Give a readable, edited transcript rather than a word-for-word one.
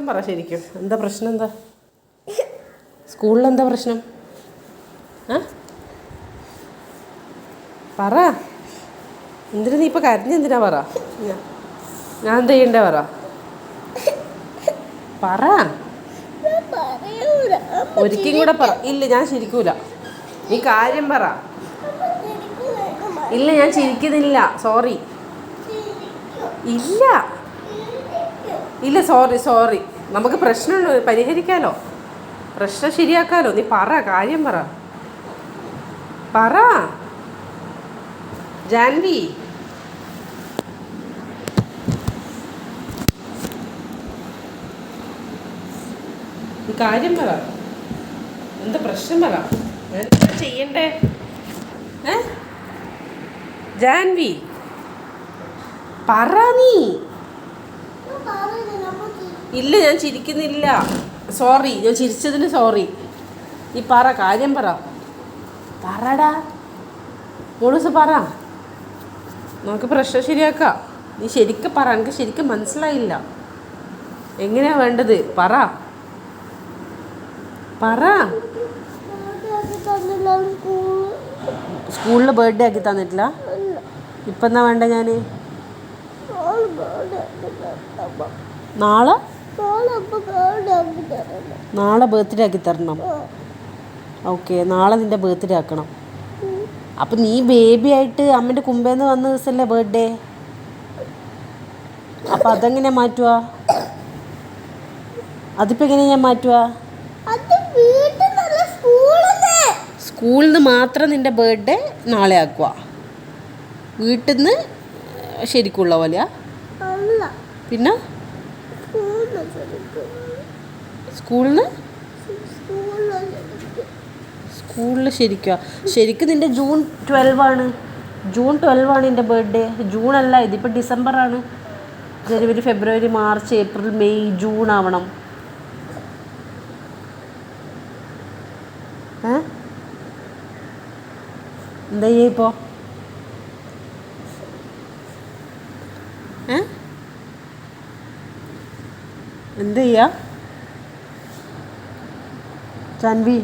പറ ശരിക്കും എന്താ പ്രശ്നം? എന്താ സ്കൂളിൽ എന്താ പ്രശ്നം? പറ. എന്തിനാ നീ ഇപ്പം കരഞ്ഞെന്തിനാ? പറ. ഞാൻ എന്താ ചെയ്യണ്ടേ? പറ. ഒരിക്കലും കൂടെ പറ. ഇല്ല, ഞാൻ ചിരിക്കൂല. നീ കാര്യം പറ. ഇല്ല, ഞാൻ ചിരിക്കുന്നില്ല. സോറി. ഇല്ല ഇല്ല, സോറി. നമുക്ക് പ്രശ്നം പരിഹരിക്കാലോ, പ്രശ്നം ശരിയാക്കാലോ. നീ പറ, കാര്യം പറ ജാൻവി. നീ കാര്യം പറ. എന്താ പ്രശ്നം പറ. എന്താ ചെയ്യണ്ടേ? ജാൻവി പറ നീ. ഇല്ല, ഞാൻ ചിരിക്കുന്നില്ല. സോറി, ഞാൻ ചിരിച്ചതിന് സോറി. നീ പറ, കാര്യം പറടാ. മോളൂസ് പറ. നമുക്ക് പ്രശ്നം ശരിയാക്കാം. നീ ശരിക്കും പറ. എനിക്ക് ശരിക്കും മനസ്സിലായില്ല. എങ്ങനെയാ വേണ്ടത്? പറ. സ്കൂളിൽ ബർത്ത്ഡേ ആക്കി തന്നിട്ടില്ല. ഇപ്പം എന്നാ വേണ്ട? ഞാൻ നാളെ ബർത്ത്ഡേ ആക്കി തരണം. ഓക്കെ, നാളെ നിൻ്റെ ബർത്ത്ഡേ ആക്കണം. അപ്പം നീ ബേബി ആയിട്ട് അമ്മൻ്റെ കുമ്പേന്ന് വന്ന ദിവസമല്ലേ ബർത്ത്ഡേ? അപ്പം അതെങ്ങനെയാ മാറ്റുക? അതിപ്പോൾ എങ്ങനെയാ ഞാൻ മാറ്റുക? സ്കൂളിൽ നിന്ന് മാത്രം നിൻ്റെ ബർത്ത്ഡേ നാളെ ആക്കുക. വീട്ടിൽ നിന്ന് ശരിക്കുള്ള പോലെയാ? പിന്നെ സ്കൂളിൽ ശരിക്കും നിൻ്റെ ജൂൺ 12 ആണ് നിൻ്റെ ബർത്ത്ഡേ. ജൂൺ അല്ല, ഇതിപ്പോൾ ഡിസംബറാണ്. ജനുവരി, ഫെബ്രുവരി, മാർച്ച്, ഏപ്രിൽ, മെയ്, ജൂൺ ആവണം. എന്താ ചെയ്യാ ഇപ്പോൾ? എന്താ ചെയ്യാ ജാൻവി?